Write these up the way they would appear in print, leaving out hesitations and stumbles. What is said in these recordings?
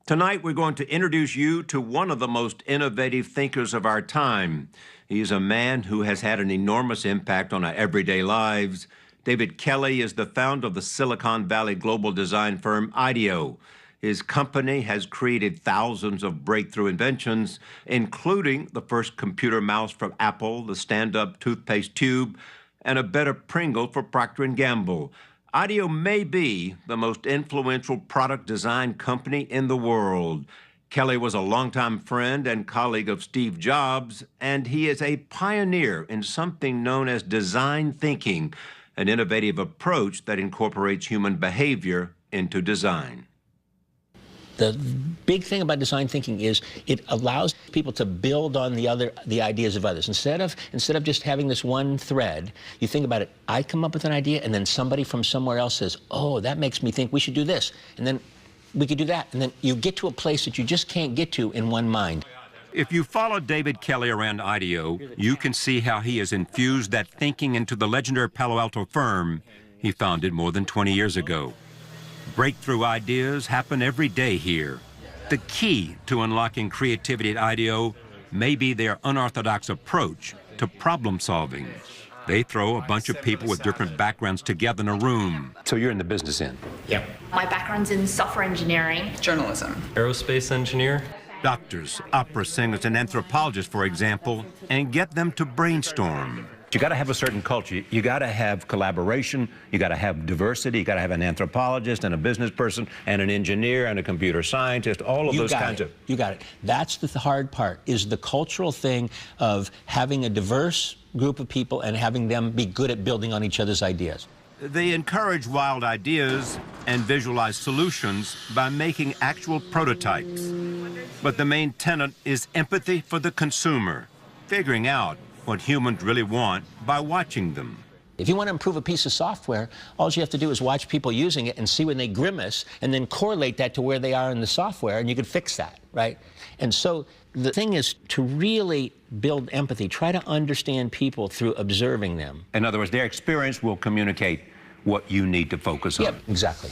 Tonight, we're going to introduce you to one of the most innovative thinkers of our time. He's a man who has had an enormous impact on our everyday lives. David Kelley is the founder of the Silicon Valley global design firm IDEO. His company has created thousands of breakthrough inventions, including the first computer mouse from Apple, the stand-up toothpaste tube, and a better Pringle for Procter & Gamble. IDEO may be the most influential product design company in the world. Kelley was a longtime friend and colleague of Steve Jobs, and he is a pioneer in something known as design thinking, an innovative approach that incorporates human behavior into design. The big thing about design thinking is it allows people to build on the ideas of others. Instead of just having this one thread, you think about it, I come up with an idea and then somebody from somewhere else says, oh, that makes me think we should do this. And then we could do that. And then you get to a place that you just can't get to in one mind. If you follow David Kelley around IDEO, you can see how he has infused that thinking into the legendary Palo Alto firm he founded more than 20 years ago. Breakthrough ideas happen every day here. The key to unlocking creativity at IDEO may be their unorthodox approach to problem solving. They throw a bunch of people with different backgrounds together in a room. So you're in the business end? Yep. My background's in software engineering. Journalism. Aerospace engineer. Doctors, opera singers, and anthropologists, for example, and get them to brainstorm. You got to have a certain culture. You got to have collaboration. You got to have diversity. You got to have an anthropologist and a business person and an engineer and a computer scientist. All of those kinds of. You got it. That's the hard part. Is the cultural thing of having a diverse group of people and having them be good at building on each other's ideas. They encourage wild ideas and visualize solutions by making actual prototypes. But the main tenet is empathy for the consumer, figuring out what humans really want by watching them. If you want to improve a piece of software, all you have to do is watch people using it and see when they grimace and then correlate that to where they are in the software, and you can fix that, right? And so the thing is to really build empathy, try to understand people through observing them. In other words, their experience will communicate what you need to focus on. Yep, exactly.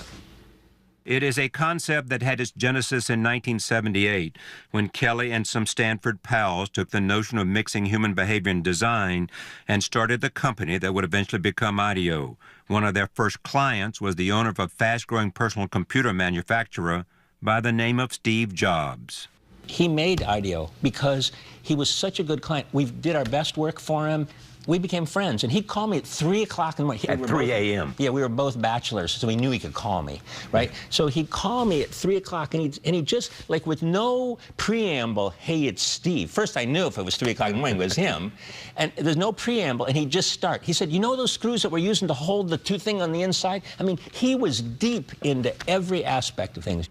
It is a concept that had its genesis in 1978 when Kelley and some Stanford pals took the notion of mixing human behavior and design and started the company that would eventually become IDEO. One of their first clients was the owner of a fast-growing personal computer manufacturer by the name of Steve Jobs. He made IDEO because he was such a good client. We did our best work for him. We became friends, and he'd call me at 3 o'clock in the morning. At 3 a.m.? Yeah, we were both bachelors, so he knew he could call me, right? So he'd call me at 3 o'clock, and he'd just, like, with no preamble, hey, it's Steve. First, I knew if it was 3 o'clock in the morning, it was him. And there's no preamble, and he'd just start. He said, you know those screws that we're using to hold the two thing on the inside? I mean, he was deep into every aspect of things.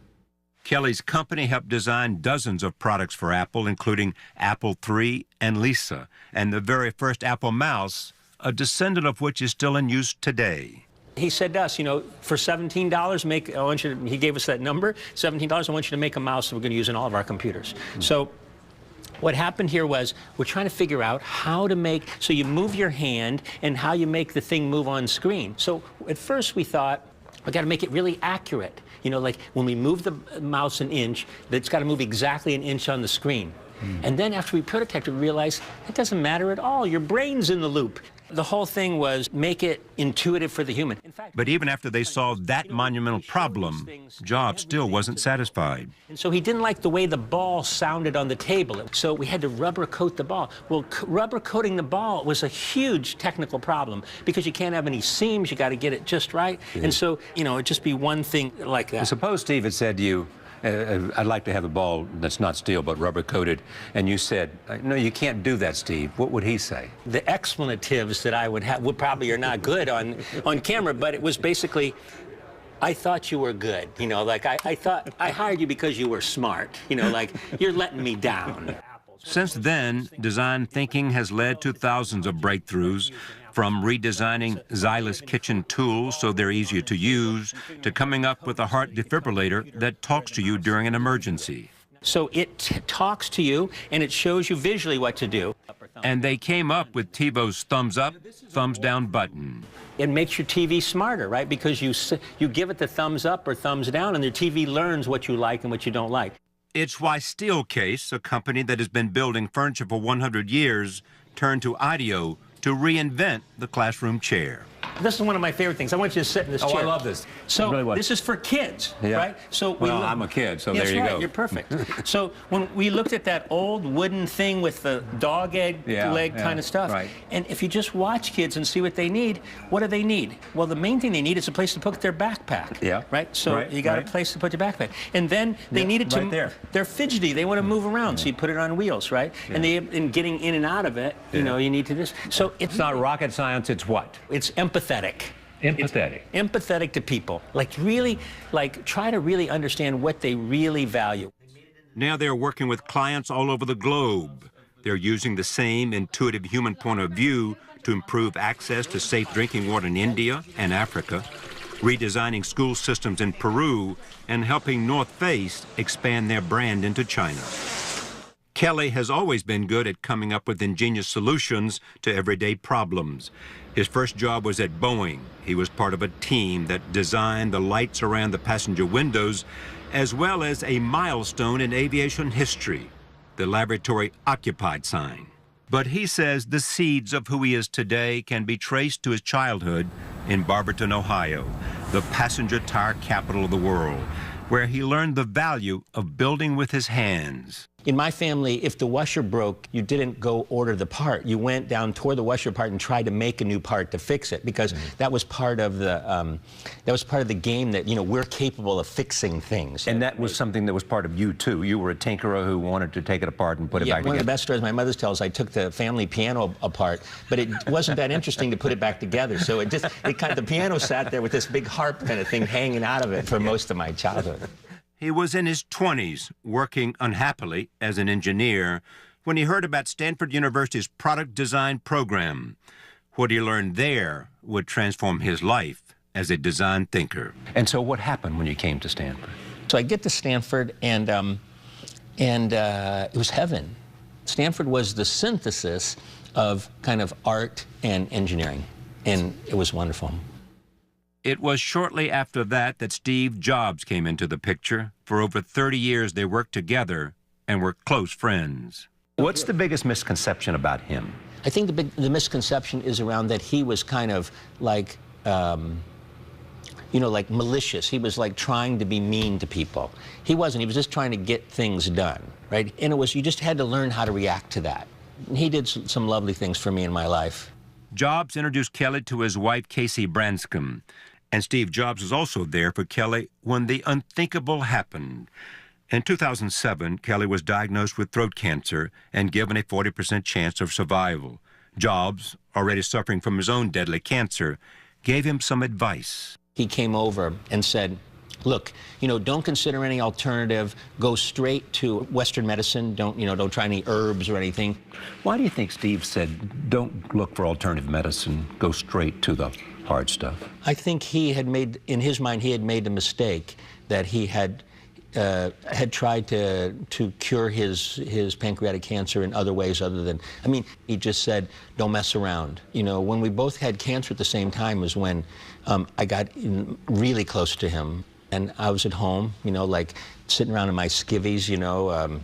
Kelley's company helped design dozens of products for Apple, including Apple III and Lisa, and the very first Apple mouse, a descendant of which is still in use today. He said to us, you know, for $17, he gave us that number, $17, I want you to make a mouse that we're going to use in all of our computers. So what happened here was we're trying to figure out how to make, so you move your hand and how you make the thing move on screen. So at first we thought, we got to make it really accurate. You know, like when we move the mouse an inch, it's got to move exactly an inch on the screen. And then after we prototyped it, we realized it doesn't matter at all. Your brain's in the loop. The whole thing was make it intuitive for the human. In fact, but even after they solved that monumental problem, Jobs still wasn't satisfied. And so he didn't like the way the ball sounded on the table. So we had to rubber coat the ball. Well, rubber coating the ball was a huge technical problem because you can't have any seams. You got to get it just right. Yeah. And so, you know, it'd just be one thing like that. Suppose Steve had said to you, I'd like to have a ball that's not steel but rubber coated, and you said, no, you can't do that, Steve. What would he say? The expletives that I would have would probably are not good on camera, but it was basically, I thought you were good. You know, like I thought I hired you because you were smart. You know, like you're letting me down. Since then, design thinking has led to thousands of breakthroughs, from redesigning Xylus kitchen tools so they're easier to use, to coming up with a heart defibrillator that talks to you during an emergency. So it talks to you, and it shows you visually what to do. And they came up with TiVo's thumbs up, thumbs down button. It makes your TV smarter, right? Because you give it the thumbs up or thumbs down, and your TV learns what you like and what you don't like. It's why Steelcase, a company that has been building furniture for 100 years, turned to audio to reinvent the classroom chair. This is one of my favorite things. I want you to sit in this chair. Oh, I love this. So Really this is for kids, Yeah. right? So Well, I'm a kid, so That's there you right, go. You're perfect. So when we looked at that old wooden thing with the dog egg leg kind of stuff, right. and if you just watch kids and see what they need, what do they need? Well, the main thing they need is a place to put their backpack. Yeah. Right. So Right, you got right. a place to put your backpack, and then they need it to. right there. They're fidgety. They want to move around, so you put it on wheels, right? And in getting in and out of it, you know, you need to just. So It's not rocket science, it's what? it's empathetic. Empathetic. Empathetic to people. Like really, like try to really understand what they really value. Now they're working with clients all over the globe. They're using the same intuitive human point of view to improve access to safe drinking water in India and Africa, redesigning school systems in Peru, and helping North Face expand their brand into China. Kelly has always been good at coming up with ingenious solutions to everyday problems. His first job was at Boeing. He was part of a team that designed the lights around the passenger windows, as well as a milestone in aviation history, the laboratory occupied sign. But he says the seeds of who he is today can be traced to his childhood in Barberton, Ohio, the passenger tire capital of the world, where he learned the value of building with his hands. In my family, if the washer broke, you didn't go order the part. You went down, tore the washer apart, and tried to make a new part to fix it, because that was part of the game that, you know, we're capable of fixing things. And that was something that was part of you, too. You were a tinkerer who wanted to take it apart and put it back One of the together. best stories my mother tells, I took the family piano apart, but it wasn't that interesting to put it back together. So the piano sat there with this big harp kind of thing hanging out of it for most of my childhood. He was in his 20s, working unhappily as an engineer, when he heard about Stanford University's product design program. What he learned there would transform his life as a design thinker. And so what happened when you came to Stanford? So I get to Stanford, and it was heaven. Stanford was the synthesis of kind of art and engineering, and it was wonderful. It was shortly after that that Steve Jobs came into the picture. For over 30 years, they worked together and were close friends. What's the biggest misconception about him? I think the misconception is around that he was kind of like, you know, like malicious. He was like trying to be mean to people. He wasn't. He was just trying to get things done, right? And it was, you just had to learn how to react to that. He did some lovely things for me in my life. Jobs introduced Kelly to his wife, Casey Branscombe. And Steve Jobs was also there for Kelly when the unthinkable happened. In 2007, Kelly was diagnosed with throat cancer and given a 40% chance of survival. Jobs, already suffering from his own deadly cancer, gave him some advice. He came over and said, look, you know, don't consider any alternative. Go straight to Western medicine. Don't try any herbs or anything. Why do you think Steve said, don't look for alternative medicine, go straight to the hard stuff? I think he had made, in his mind, he had made a mistake that he had tried to cure his pancreatic cancer in other ways other than, I mean, he just said, don't mess around. You know, when we both had cancer at the same time was when I got really close to him. And I was at home, you know, like sitting around in my skivvies, you know,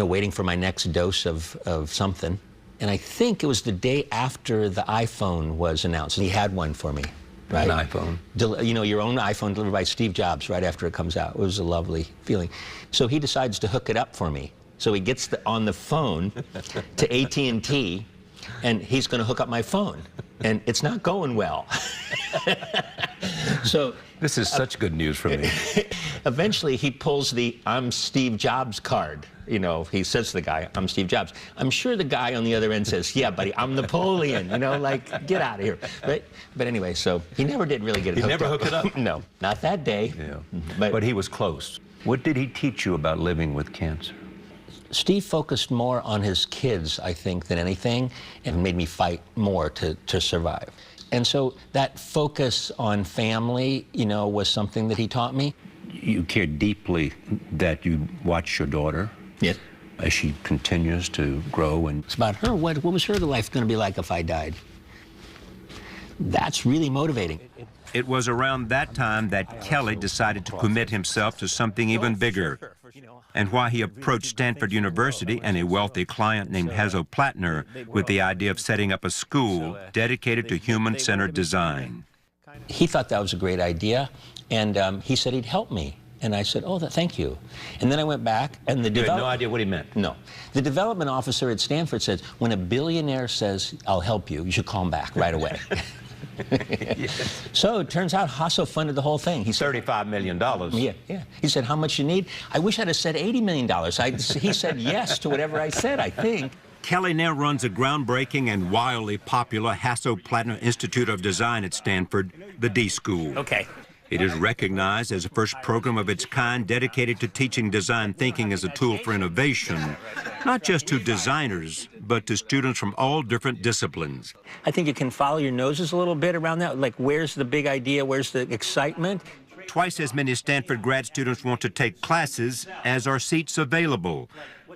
waiting for my next dose of something. And I think it was the day after the iPhone was announced. And he had one for me, right? An iPhone. You know, your own iPhone delivered by Steve Jobs right after it comes out. It was a lovely feeling. So he decides to hook it up for me. So he gets on the phone to AT&T, and he's going to hook up my phone. And it's not going well. So This is such good news for me. eventually he pulls the I'm Steve Jobs card. You know, he says to the guy, I'm Steve Jobs. I'm sure the guy on the other end says, yeah, buddy, I'm Napoleon. You know, like, get out of here. Right? But anyway, so he never did really get it hooked up. He never hooked it up? No, not that day. Yeah. But But he was close. What did he teach you about living with cancer? Steve focused more on his kids, I think, than anything, and made me fight more to survive. And so that focus on family, you know, was something that he taught me. You cared deeply that you watched your daughter. Yes. as she continues to grow. And It's about her. What was her life going to be like if I died? That's really motivating. It was around that time that Kelly decided to commit himself to something even bigger. And why he approached Stanford University and a wealthy client named Hasso Plattner with the idea of setting up a school dedicated to human-centered design. He thought that was a great idea, and he said he'd help me. And I said, oh, thank you. And then I went back, and the You had no idea what he meant? No. The development officer at Stanford says, when a billionaire says, I'll help you, you should call him back right away. Yes. So it turns out Hasso funded the whole thing. He said, $35 million. Yeah. He said, how much you need? I wish I'd have said $80 million. He said yes to whatever I said, I think. Kelly now runs a groundbreaking and wildly popular Hasso-Plattner Institute of Design at Stanford, the D School. Okay. It is recognized as the first program of its kind dedicated to teaching design thinking as a tool for innovation, not just to designers, but to students from all different disciplines. I think you can follow your noses a little bit around that. Like, where's the big idea? Where's the excitement? Twice as many Stanford grad students want to take classes as are seats available.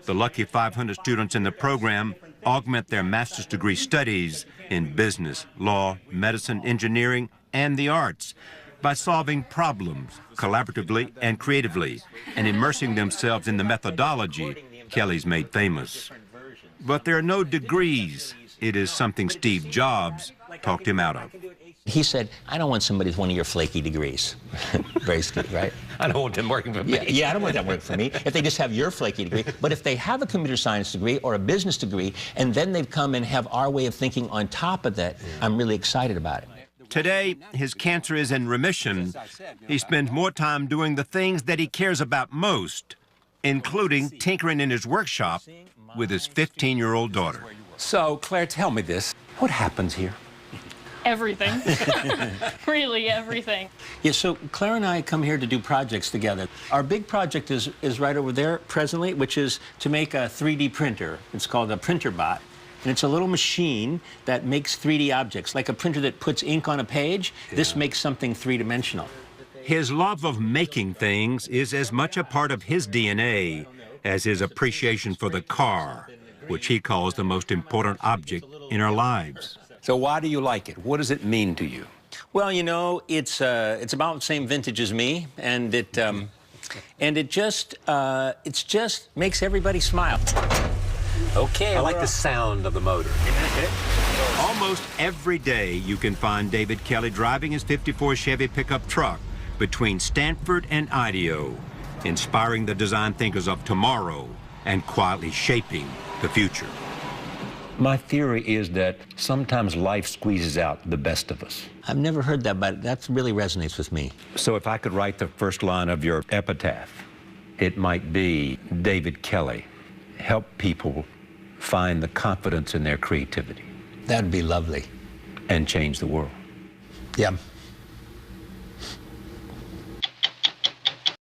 The lucky 500 students in the program augment their master's degree studies in business, law, medicine, engineering, and the arts by solving problems collaboratively and creatively and immersing themselves in the methodology Kelly's made famous. But there are no degrees. It is something Steve Jobs talked him out of. He said, I don't want somebody with one of your flaky degrees. Very stupid, right? I don't want them working for me. Yeah, I don't want that working for me. If they just have your flaky degree. But if they have a computer science degree or a business degree, and then they've come and have our way of thinking on top of that, I'm really excited about it. Today, his cancer is in remission. He spends more time doing the things that he cares about most, including tinkering in his workshop with his 15-year-old daughter. so, Claire, tell me this. What happens here? Everything. Really everything. Yeah, so Claire and I come here to do projects together. Our big project is right over there presently, which is to make a 3D printer. It's called a PrinterBot. And it's a little machine that makes 3D objects, like a printer that puts ink on a page. Yeah. This makes something three-dimensional. His love of making things is as much a part of his DNA as his appreciation for the car, which he calls the most important object in our lives. So why do you like it? What does it mean to you? Well, you know, it's about the same vintage as me, and it just makes everybody smile. Okay. I like the sound of the motor. Almost every day you can find David Kelly driving his '54 Chevy pickup truck between Stanford and IDEO, inspiring the design thinkers of tomorrow and quietly shaping the future. My theory is that sometimes life squeezes out the best of us. I've never heard that, but that really resonates with me. So if I could write the first line of your epitaph, it might be, David Kelly, help people find the confidence in their creativity. That'd be lovely. And change the world. Yeah.